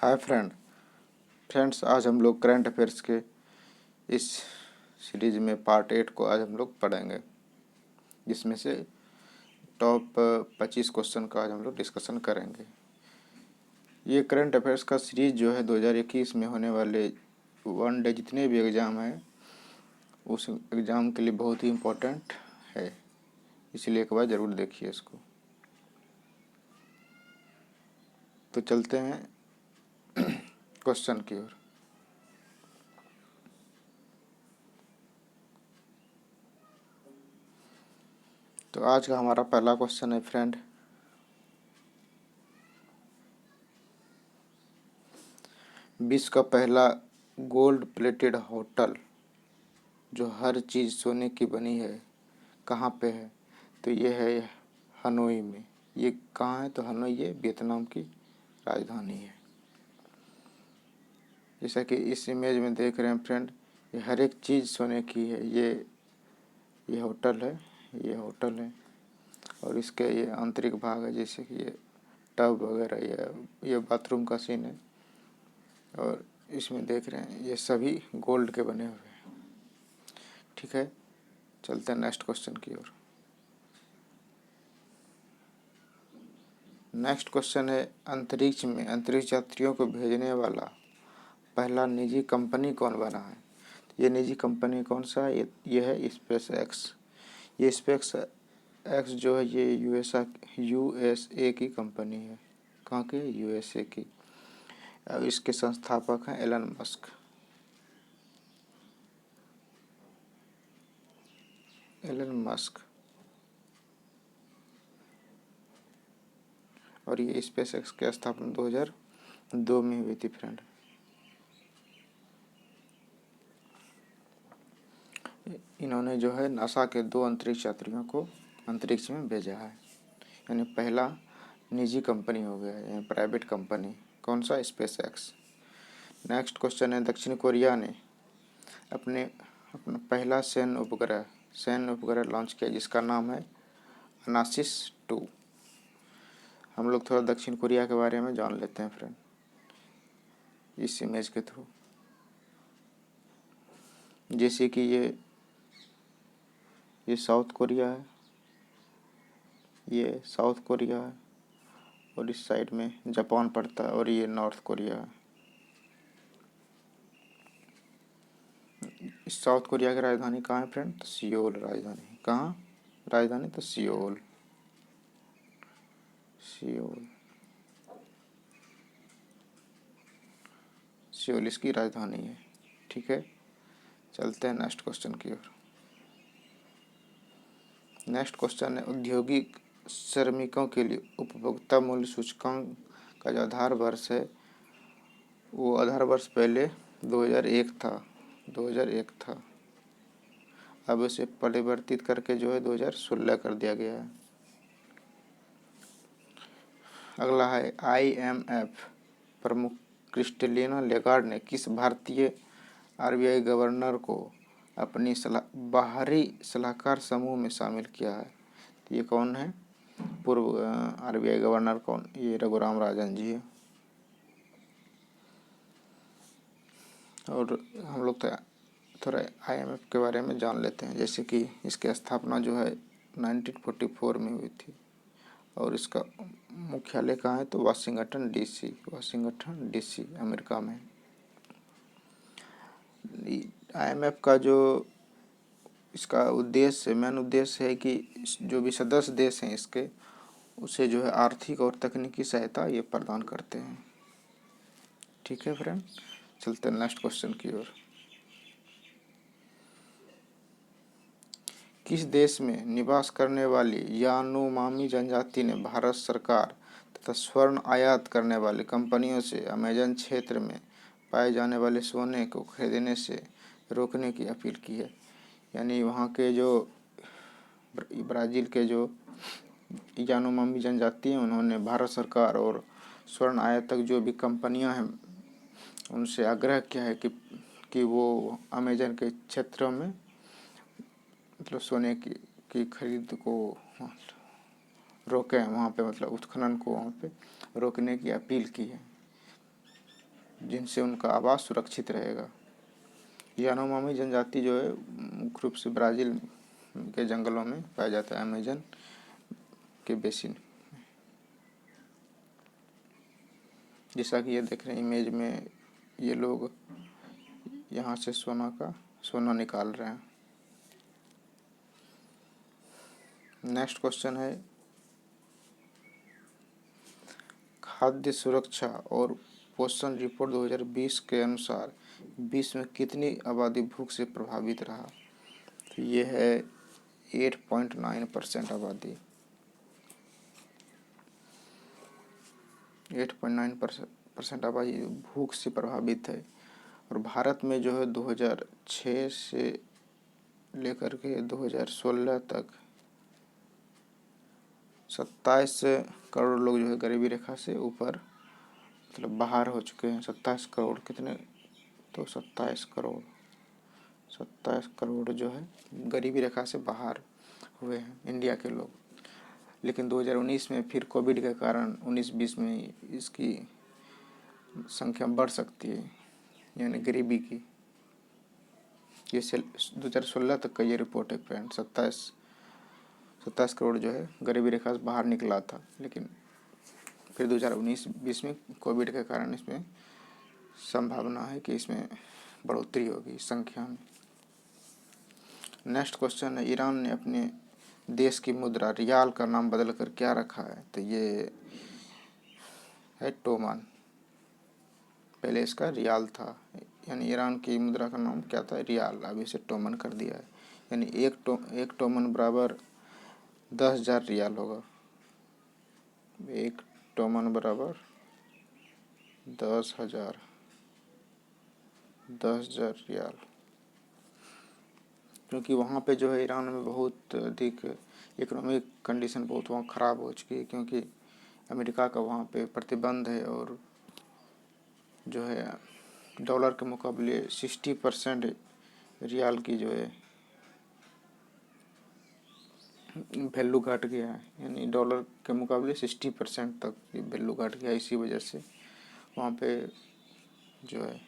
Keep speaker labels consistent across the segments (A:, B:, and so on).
A: Hi friends, आज हम लोग करंट अफेयर्स के इस सीरीज में पार्ट 8 को आज हम लोग पढ़ेंगे, जिसमें से टॉप 25 क्वेश्चन का आज हम लोग डिस्कशन करेंगे। ये करंट अफेयर्स का सीरीज जो है 2021 में होने वाले वन डे जितने भी एग्ज़ाम हैं उस एग्ज़ाम के लिए बहुत ही इम्पोर्टेंट है, इसलिए एक बार ज़रूर देखिए इसको। तो चलते हैं क्वेश्चन की ओर। तो आज का हमारा पहला क्वेश्चन है फ्रेंड, विश्व का पहला गोल्ड प्लेटेड होटल जो हर चीज़ सोने की बनी है कहाँ पे है? तो ये है हनोई में। ये कहाँ है? तो हनोई ये वियतनाम की राजधानी है। जैसा कि इस इमेज में देख रहे हैं फ्रेंड, ये हर एक चीज़ सोने की है। ये होटल है, ये होटल है और इसके ये आंतरिक भाग है, जैसे कि ये टब वगैरह, ये बाथरूम का सीन है और इसमें देख रहे हैं ये सभी गोल्ड के बने हुए हैं। ठीक है, चलते हैं नेक्स्ट क्वेश्चन की ओर। नेक्स्ट क्वेश्चन है, अंतरिक्ष में अंतरिक्ष यात्रियों को भेजने वाला पहला निजी कंपनी कौन बना है? ये निजी कंपनी कौन सा है? ये है स्पेस एक्स। ये स्पेस एक्स जो है ये यूएसए की कंपनी है। कहाँ की? यूएसए की। और इसके संस्थापक हैं एलन मस्क। Elon Musk. और ये स्पेस एक्स की स्थापना 2002 में हुई थी फ्रेंड। इन्होंने जो है नासा के 2 अंतरिक्ष यात्रियों को अंतरिक्ष में भेजा है, यानी पहला निजी कंपनी हो गया, यानी प्राइवेट कंपनी। कौन सा? Space x. नेक्स्ट क्वेश्चन है, दक्षिण कोरिया ने अपना पहला सैन्य उपग्रह लॉन्च किया जिसका नाम है अनासिस 2। हम लोग थोड़ा दक्षिण कोरिया के बारे में जान लेते हैं फ्रेंड इस इमेज के थ्रू। जैसे कि ये साउथ कोरिया है, ये साउथ कोरिया है और इस साइड में जापान पड़ता है और ये नॉर्थ कोरिया है। इस साउथ कोरिया की राजधानी कहाँ है फ्रेंड? तो सियोल राजधानी। कहाँ राजधानी? तो सियोल। सियोल इसकी राजधानी है। ठीक है, चलते हैं नेक्स्ट क्वेश्चन की ओर। नेक्स्ट क्वेश्चन है, औद्योगिक श्रमिकों के लिए उपभोक्ता मूल्य सूचकांक का जो आधार वर्ष है वो आधार वर्ष पहले 2001 था। अब इसे परिवर्तित करके जो है 2016 कर दिया गया है। अगला है, IMF प्रमुख क्रिस्टलिना लेगार्ड ने किस भारतीय RBI गवर्नर को अपनी बाहरी सलाहकार समूह में शामिल किया है? ये कौन है? पूर्व RBI गवर्नर कौन? ये रघुराम राजन जी है। और हम लोग तो थोड़ा IMF के बारे में जान लेते हैं। जैसे कि इसकी स्थापना जो है 1944 में हुई थी और इसका मुख्यालय कहाँ है? तो वाशिंगटन DC अमेरिका में। IMF का जो इसका मेन उद्देश्य है कि जो भी सदस्य देश हैं इसके, उसे जो है आर्थिक और तकनीकी सहायता ये प्रदान करते हैं। ठीक है फ्रेंड, चलते हैं नेक्स्ट क्वेश्चन की ओर। किस देश में निवास करने वाली यानोमामी जनजाति ने भारत सरकार तथा स्वर्ण आयात करने वाली कंपनियों से अमेजन क्षेत्र में पाए जाने वाले सोने को खरीदने से रोकने की अपील की है? यानी वहाँ के जो ब्राज़ील के जो यानोमामी जनजाति हैं उन्होंने भारत सरकार और स्वर्ण आयातक जो भी कंपनियां हैं उनसे आग्रह किया है कि वो अमेजन के क्षेत्रों में मतलब सोने की खरीद को रोकें, वहाँ पे मतलब उत्खनन को वहाँ पे रोकने की अपील की है। जिनसे उनका आवास सुरक्षित रहेगा। यानोमामी जनजाति जो है मुख्य रूप से ब्राज़ील के जंगलों में पाया जाता है, अमेजन के बेसिन। जैसा कि ये देख रहे हैं इमेज में, ये लोग यहाँ से सोना निकाल रहे हैं। नेक्स्ट क्वेश्चन है, खाद्य सुरक्षा और पोषण रिपोर्ट 2020 के अनुसार विश्व में कितनी आबादी भूख से प्रभावित रहा? तो ये है 8.9% आबादी। 8.9% आबादी भूख से प्रभावित है। और भारत में जो है 2006 से लेकर के 2016 तक 27 करोड़ लोग जो है गरीबी रेखा से ऊपर मतलब बाहर हो चुके हैं। 27 करोड़ कितने, तो 27 करोड़ जो है गरीबी रेखा से बाहर हुए हैं इंडिया के लोग। लेकिन 2019 में फिर कोविड के कारण 19-20 में इसकी संख्या बढ़ सकती है, यानी गरीबी की। ये 2016 तक का ये रिपोर्ट है फ्रेंड। 27 करोड़ जो है गरीबी रेखा से बाहर निकला था, लेकिन फिर 2019-20 में कोविड के कारण इसमें संभावना है कि इसमें बढ़ोतरी होगी संख्या में। नेक्स्ट क्वेश्चन है, ईरान ने अपने देश की मुद्रा रियाल का नाम बदलकर क्या रखा है? तो ये है टोमन। पहले इसका रियाल था, यानी ईरान की मुद्रा का नाम क्या था? रियाल। अब इसे टोमन कर दिया है, यानी एक टोमन बराबर 10,000 रियाल होगा। एक टोमन बराबर 10,000 रियाल। क्योंकि वहाँ पे जो है ईरान में बहुत अधिक इकोनॉमिक कंडीशन बहुत वहाँ ख़राब हो चुकी है, क्योंकि अमेरिका का वहाँ पे प्रतिबंध है और जो है डॉलर के मुकाबले 60% रियाल की जो है वैल्यू घट गया है, यानी डॉलर के मुकाबले 60% तक वैल्यू घट गया। इसी वजह से वहाँ पे जो है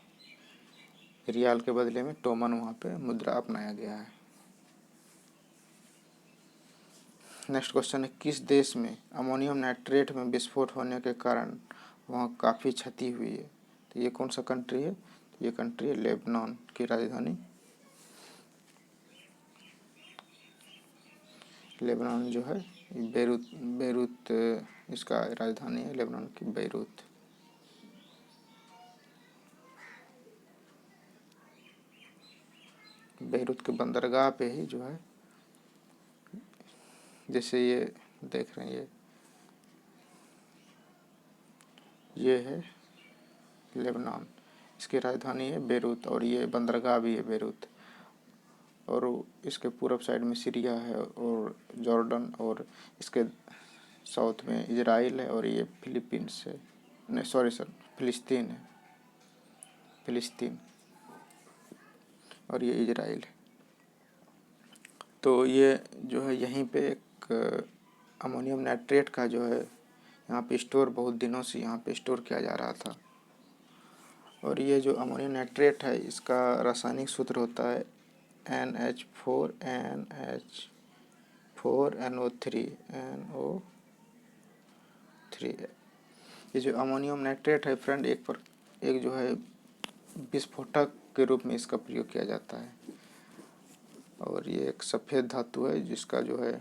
A: रियाल के बदले में टोमन वहाँ पे मुद्रा अपनाया गया है। नेक्स्ट क्वेश्चन है, किस देश में अमोनियम नाइट्रेट में विस्फोट होने के कारण वहाँ काफ़ी क्षति हुई है? तो ये कौन सा कंट्री है? ये कंट्री है लेबनान की राजधानी। लेबनान जो है बेरूत इसका राजधानी है, लेबनान की बेरूत। बेरूत के बंदरगाह पे ही जो है, जैसे ये देख रहे हैं, ये है लेबनान, इसकी राजधानी है बेरूत और ये बंदरगाह भी है बेरूत। और इसके पूरब साइड में सीरिया है और जॉर्डन, और इसके साउथ में इजराइल है, और ये फिलीपींस है, नहीं सॉरी सर, फिलिस्तीन है, फिलिस्तीन, और ये इजराइल है। तो ये जो है यहीं पे एक अमोनियम नाइट्रेट का जो है यहाँ पे स्टोर बहुत दिनों से यहाँ पे स्टोर किया जा रहा था। और ये जो अमोनियम नाइट्रेट है इसका रासायनिक सूत्र होता है NH4NO3 ये जो अमोनियम नाइट्रेट है फ्रेंड, एक जो है विस्फोटक के रूप में इसका प्रयोग किया जाता है। और ये एक सफ़ेद धातु है जिसका जो है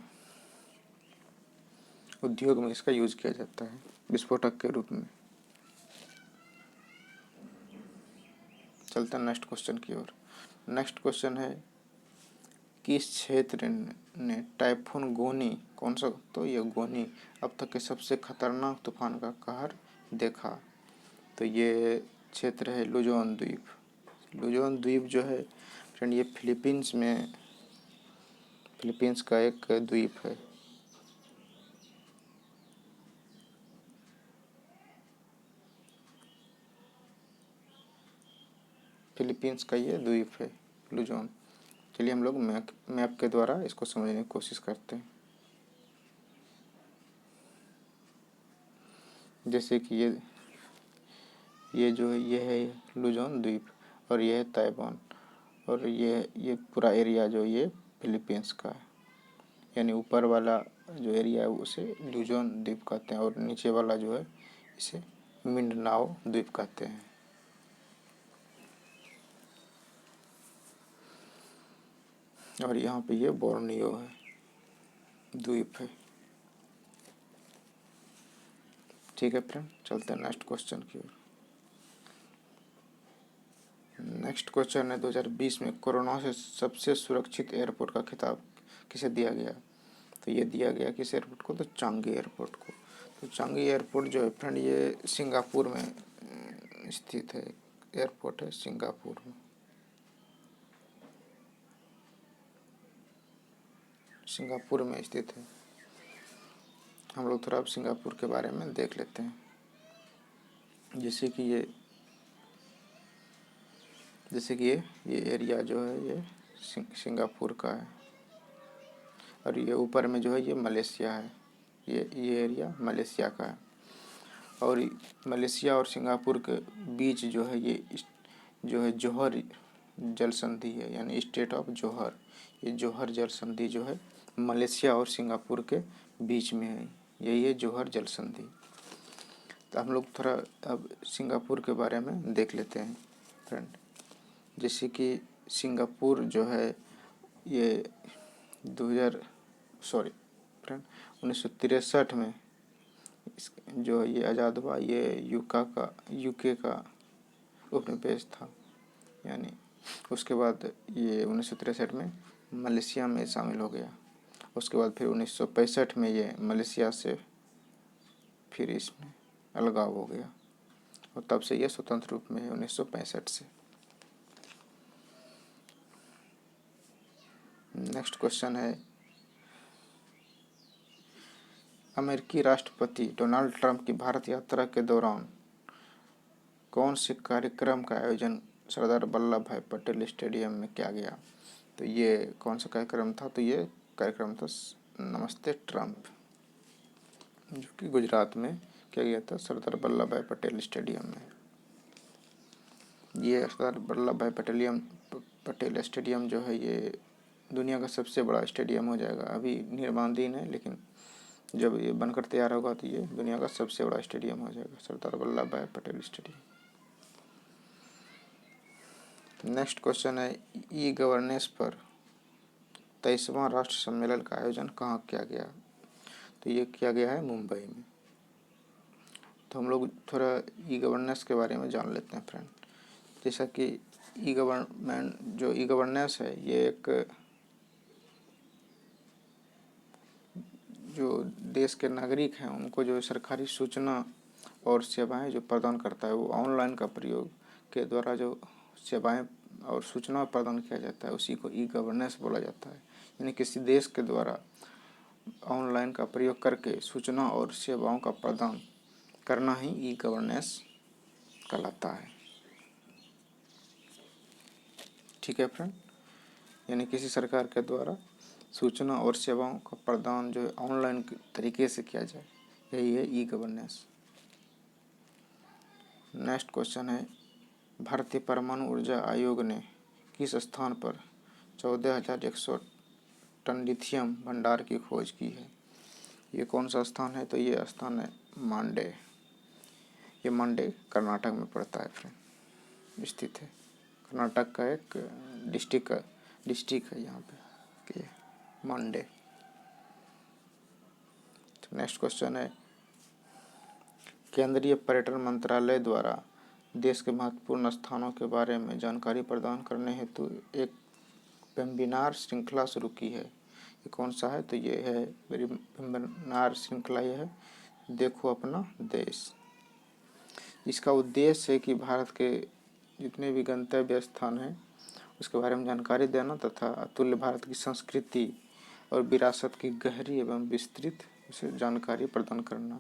A: उद्योग में इसका यूज किया जाता है विस्फोटक के रूप में। चलते हैं नेक्स्ट क्वेश्चन की ओर। नेक्स्ट क्वेश्चन है, किस क्षेत्र ने टाइफून गोनी, कौन सा? तो ये गोनी अब तक के सबसे खतरनाक तूफान का कहर देखा। तो ये क्षेत्र है लुजोन द्वीप। लुजोन द्वीप जो है फ्रेंड ये फिलीपींस का एक द्वीप है। फिलीपींस का ये द्वीप है लुजोन। चलिए हम लोग मैप के द्वारा इसको समझने की कोशिश करते हैं। जैसे कि ये जो है ये है लुजोन द्वीप, और ये है ताइवान, और ये पूरा एरिया जो ये फिलीपींस का है। यानी ऊपर वाला जो एरिया है उसे लुजोन द्वीप कहते हैं, और नीचे वाला जो है इसे मिंडनाओ द्वीप कहते हैं। और यहाँ पे ये बोर्नियो है, द्वीप है। ठीक है फ्रेंड, चलते हैं नेक्स्ट क्वेश्चन की ओर। नेक्स्ट क्वेश्चन है 2020 में कोरोना से सबसे सुरक्षित एयरपोर्ट का खिताब किसे दिया गया? तो ये दिया गया किस एयरपोर्ट को? तो चांगी एयरपोर्ट को। तो चांगी एयरपोर्ट जो है फ्रेंड ये सिंगापुर में स्थित है, एयरपोर्ट है सिंगापुर में। सिंगापुर में स्थित है। हम लोग थोड़ा अब सिंगापुर के बारे में देख लेते हैं। जैसे कि ये एरिया जो है ये सिंगापुर का है, और ये ऊपर में जो है ये मलेशिया है। ये एरिया मलेशिया का है, और मलेशिया और सिंगापुर के बीच जो है ये जोहर जल संधि है, यानी स्टेट ऑफ जोहर। ये जोहर जल संधि जो है मलेशिया और सिंगापुर के बीच में है, यही है जोहर जल संधि। तो हम लोग थोड़ा अब सिंगापुर के बारे में देख लेते हैं फ्रेंड। जैसे कि सिंगापुर जो है ये 1963 में जो ये आज़ाद हुआ। ये यूके का उपनिवेश था, यानी उसके बाद ये 1963 में मलेशिया में शामिल हो गया। उसके बाद फिर 1965 में ये मलेशिया से फिर इसमें अलगाव हो गया, और तब से ये स्वतंत्र रूप में है 1965 से। नेक्स्ट क्वेश्चन है अमेरिकी राष्ट्रपति डोनाल्ड ट्रंप की भारत यात्रा के दौरान कौन से कार्यक्रम का आयोजन सरदार वल्लभ भाई पटेल स्टेडियम में किया गया? तो ये कौन सा कार्यक्रम था? तो ये कार्यक्रम था नमस्ते ट्रंप, जो कि गुजरात में किया गया था सरदार वल्लभ भाई पटेल स्टेडियम में। ये सरदार वल्लभ भाई पटेल स्टेडियम जो है ये दुनिया का सबसे बड़ा स्टेडियम हो जाएगा। अभी निर्माणाधीन है, लेकिन जब ये बनकर तैयार होगा तो ये दुनिया का सबसे बड़ा स्टेडियम हो जाएगा, सरदार वल्लभ भाई पटेल स्टेडियम। नेक्स्ट क्वेश्चन है ई गवर्नेंस पर 23वां राष्ट्र सम्मेलन का आयोजन कहाँ किया गया? तो ये किया गया है मुंबई में। तो हम लोग थोड़ा ई गवर्नेंस के बारे में जान लेते हैं फ्रेंड। जैसा कि ई गवर्नेंस है ये एक जो देश के नागरिक हैं उनको जो सरकारी सूचना और सेवाएं जो प्रदान करता है, वो ऑनलाइन का प्रयोग के द्वारा जो सेवाएं और सूचना प्रदान किया जाता है उसी को ई गवर्नेंस बोला जाता है। यानी किसी देश के द्वारा ऑनलाइन का प्रयोग करके सूचना और सेवाओं का प्रदान करना ही ई गवर्नेंस कहलाता है। ठीक है फ्रेंड, यानी किसी सरकार के द्वारा सूचना और सेवाओं का प्रदान जो है ऑनलाइन तरीके से किया जाए, यही है ई गवर्नेंस। नेक्स्ट क्वेश्चन है भारतीय परमाणु ऊर्जा आयोग ने किस स्थान पर 14,100 टन लिथियम भंडार की खोज की है? ये कौन सा स्थान है? तो ये स्थान है मांडे। ये मांडे कर्नाटक में पड़ता है फ्रेंड, स्थित है। कर्नाटक का एक डिस्ट्रिक्ट है यहाँ पे मांडे। तो नेक्स्ट क्वेश्चन है केंद्रीय पर्यटन मंत्रालय द्वारा देश के महत्वपूर्ण स्थानों के बारे में जानकारी प्रदान करने हेतु एक वेबिनार श्रृंखला शुरू की है। ये कौन सा है? तो ये है वेबिनार श्रृंखला, ये है देखो अपना देश। इसका उद्देश्य है कि भारत के जितने भी गंतव्य स्थान हैं उसके बारे में जानकारी देना तथा अतुल्य भारत की संस्कृति और विरासत की गहरी एवं विस्तृत उसे जानकारी प्रदान करना।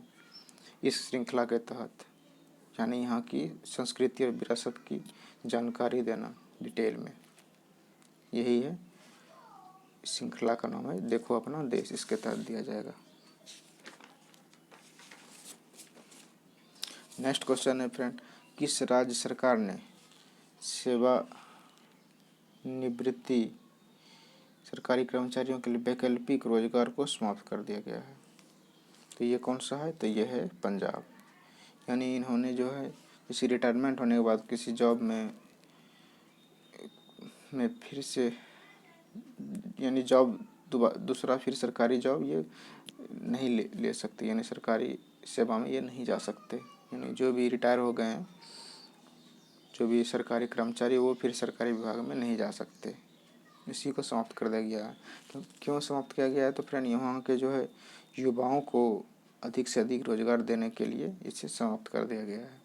A: इस श्रृंखला के तहत यानी यहाँ की संस्कृति और विरासत की जानकारी देना डिटेल में, यही है श्रृंखला का नाम है देखो अपना देश। इसके तहत दिया जाएगा। नेक्स्ट क्वेश्चन है फ्रेंड किस राज्य सरकार ने सेवानिवृत्ति सरकारी कर्मचारियों के लिए वैकल्पिक रोजगार को समाप्त कर दिया गया है? तो ये कौन सा है? तो ये है पंजाब। यानी इन्होंने जो है किसी रिटायरमेंट होने के बाद किसी जॉब में फिर से यानी जॉब दूसरा फिर सरकारी जॉब ये नहीं ले सकते, यानी सरकारी सेवा में ये नहीं जा सकते। यानी जो भी रिटायर हो गए हैं, जो भी सरकारी कर्मचारी, वो फिर सरकारी विभाग में नहीं जा सकते। इसी को समाप्त कर दिया गया है। क्यों समाप्त किया गया है? तो फ्रेंड यहाँ के जो है युवाओं को अधिक से अधिक रोजगार देने के लिए इसे समाप्त कर दिया गया है।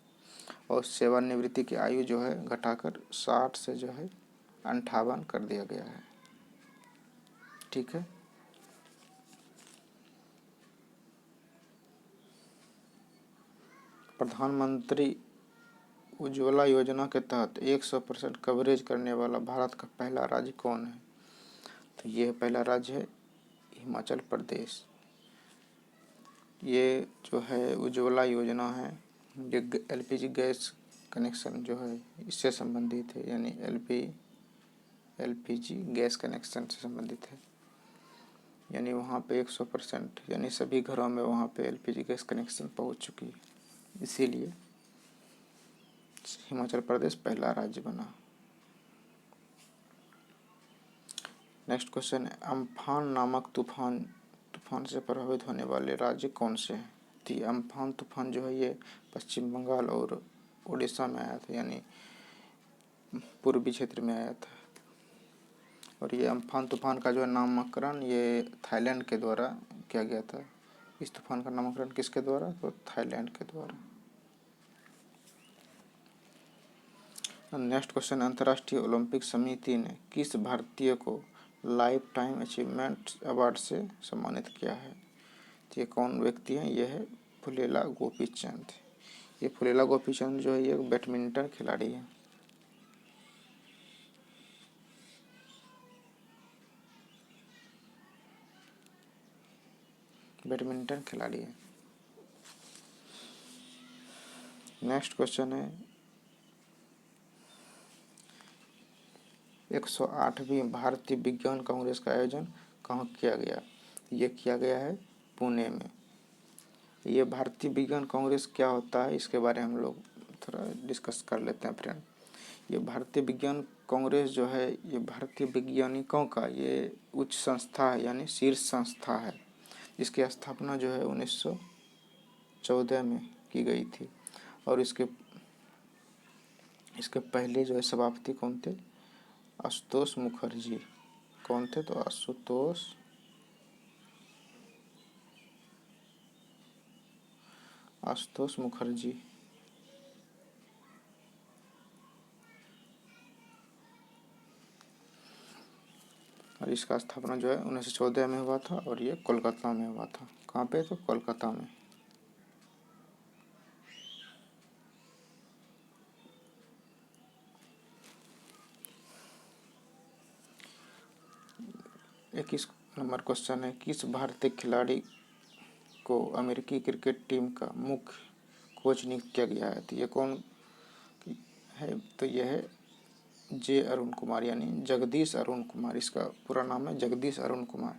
A: और सेवानिवृत्ति की आयु जो है घटाकर 60 से जो है 58 कर दिया गया है। ठीक है। प्रधानमंत्री उज्ज्वला योजना के तहत 100% कवरेज करने वाला भारत का पहला राज्य कौन है? तो ये पहला राज्य है हिमाचल प्रदेश। ये जो है उज्ज्वला योजना है, ये एलपीजी गैस कनेक्शन जो है इससे संबंधित है, यानी एलपीजी गैस कनेक्शन से संबंधित है। यानी वहाँ पे 100% यानी सभी घरों में वहाँ पे एलपीजी गैस कनेक्शन पहुँच चुकी है, इसीलिए हिमाचल प्रदेश पहला राज्य बना। नेक्स्ट क्वेश्चन है, अम्फान नामक तूफान से प्रभावित होने वाले राज्य कौन से हैं? तो ये अम्फान तूफान जो है ये पश्चिम बंगाल और उड़ीसा में आया था, यानी पूर्वी क्षेत्र में आया था। और ये अम्फान तूफान का जो है नामकरण ये थाईलैंड के द्वारा किया गया था। इस तूफान का नामकरण किसके द्वारा? तो थाईलैंड के द्वारा। नेक्स्ट क्वेश्चन, अंतर्राष्ट्रीय ओलंपिक समिति ने किस भारतीय को लाइफ टाइम अचीवमेंट अवार्ड से सम्मानित किया है? ये कौन व्यक्ति हैं? ये है फुलेला गोपीचंद। ये फुलेला गोपीचंद जो है ये बैडमिंटन खिलाड़ी है। बैडमिंटन खिलाड़ी है। नेक्स्ट क्वेश्चन है, 108वीं भारतीय विज्ञान कांग्रेस का आयोजन कहाँ किया गया? ये किया गया है पुणे में। ये भारतीय विज्ञान कांग्रेस क्या होता है इसके बारे में हम लोग थोड़ा डिस्कस कर लेते हैं फ्रेंड। ये भारतीय विज्ञान कांग्रेस जो है ये भारतीय वैज्ञानिकों का ये उच्च संस्था है, यानी शीर्ष संस्था है। इसकी स्थापना जो है 1914 में की गई थी। और इसके पहले जो है सभापति कौन थे? आशुतोष मुखर्जी। कौन थे? तो आशुतोष मुखर्जी। और इसका स्थापना जो है 1914 में हुआ था और ये कोलकाता में हुआ था। कहाँ पे? तो कोलकाता में। एक इस नंबर क्वेश्चन है, किस भारतीय खिलाड़ी को अमेरिकी क्रिकेट टीम का मुख्य कोच नियुक्त किया गया है? तो ये कौन है? तो यह है जे अरुण कुमार, यानी जगदीश अरुण कुमार। इसका पूरा नाम है जगदीश अरुण कुमार।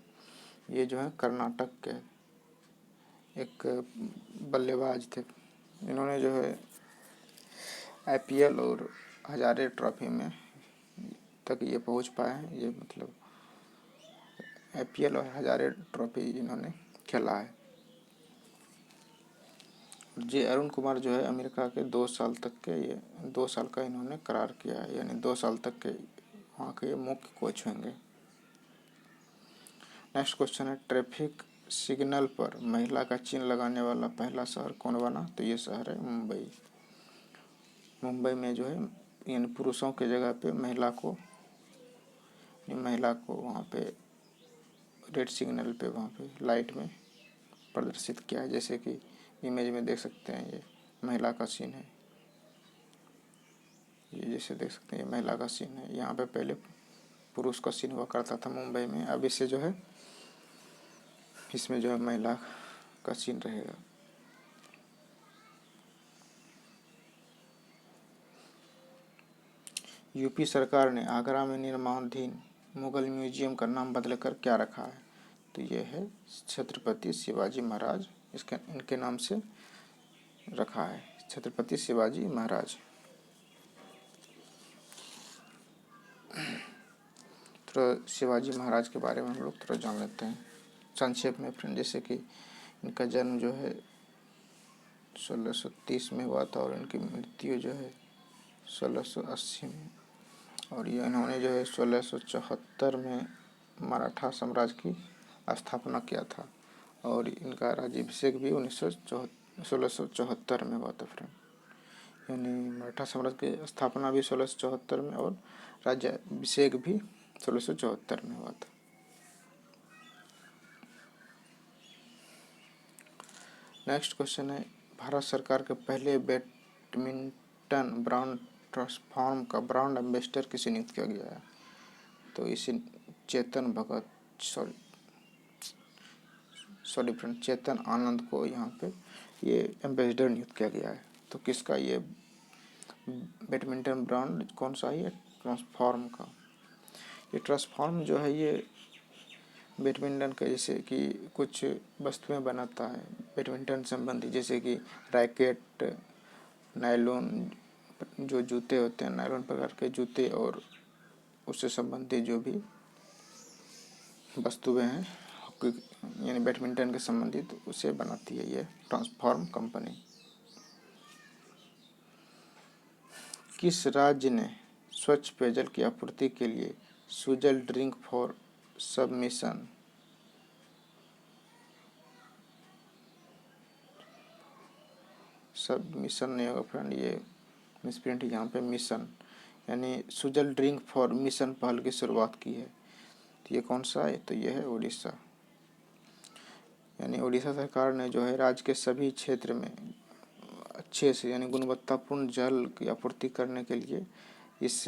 A: ये जो है कर्नाटक के एक बल्लेबाज थे। इन्होंने जो है आईपीएल और हजारे ट्रॉफी में तक ये पहुंच पाए हैं। ये मतलब आईपीएल और हजारे ट्रॉफी इन्होंने खेला है। जे अरुण कुमार जो है अमेरिका के 2 साल तक के 2 साल का इन्होंने करार किया है, यानी 2 साल तक के वहाँ के मुख्य कोच होंगे। नेक्स्ट क्वेश्चन है, ट्रैफिक सिग्नल पर महिला का चिन्ह लगाने वाला पहला शहर कौन बना? तो ये शहर है मुंबई। मुंबई में जो है यानी पुरुषों के जगह पे महिला को वहाँ पे रेड सिग्नल पे वहाँ पे लाइट में प्रदर्शित किया है। जैसे कि इमेज में देख सकते हैं ये महिला का सीन है। ये जैसे देख सकते हैं ये महिला का सीन है। यहाँ पे पहले पुरुष का सीन हुआ करता था मुंबई में, अब इससे जो है इसमें जो है महिला का सीन रहेगा। यूपी सरकार ने आगरा में निर्माणाधीन मुगल म्यूजियम का नाम बदलकर क्या रखा है? तो ये है छत्रपति शिवाजी महाराज, इनके नाम से रखा है, छत्रपति शिवाजी महाराज। थोड़ा शिवाजी महाराज के बारे में हम लोग थोड़ा जान लेते हैं संक्षेप में फ्रेंड। जैसे कि इनका जन्म जो है 1630 में हुआ था और इनकी मृत्यु जो है 1680 में, और ये इन्होंने जो है 1674 में मराठा साम्राज्य की स्थापना किया था, और इनका राज्याभिषेक भी 1674 में हुआ था फ्रेंड। यानी मराठा साम्राज्य की स्थापना भी 1674 में और राज्याभिषेक भी 1674 में हुआ था। नेक्स्ट क्वेश्चन है, भारत सरकार के पहले बैडमिंटन ब्रांड ट्रांसफॉर्म का ब्रांड एम्बेसडर किसे नियुक्त किया गया है? तो इसे चेतन फ्रेंड, चेतन आनंद को यहाँ पे ये एम्बेसडर नियुक्त किया गया है। तो किसका ये बैडमिंटन ब्रांड कौन सा है? ट्रांसफॉर्म का। ये ट्रांसफॉर्म जो है ये बैडमिंटन का जैसे कि कुछ वस्तुएं बनाता है बैडमिंटन संबंधी, जैसे कि रैकेट, नायलॉन जो जूते होते हैं, नायलॉन प्रकार के जूते और उससे संबंधित जो भी वस्तुएं हैं यानी बैडमिंटन के संबंधित उसे बनाती है ये ट्रांसफॉर्म कंपनी। किस राज्य ने स्वच्छ पेयजल की आपूर्ति के लिए सुजल ड्रिंक फॉर सबमिशन नहीं होगा फ्रेंड, ये मिसप्रिंट यहाँ पे मिशन, यानी सुजल ड्रिंक फॉर मिशन पहल की शुरुआत की है? तो ये कौन सा है? तो ये है उड़ीसा। यानी उड़ीसा सरकार ने जो है राज्य के सभी क्षेत्र में अच्छे से यानी गुणवत्तापूर्ण जल की आपूर्ति करने के लिए इस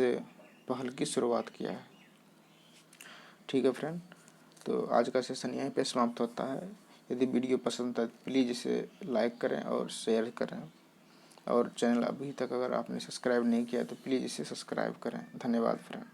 A: पहल की शुरुआत किया है। ठीक है फ्रेंड, तो आज का सेशन यहीं पे समाप्त होता है। यदि वीडियो पसंद है प्लीज़ इसे लाइक करें और शेयर करें, और चैनल अभी तक अगर आपने सब्सक्राइब नहीं किया तो प्लीज़ इसे सब्सक्राइब करें। धन्यवाद फ्रेंड।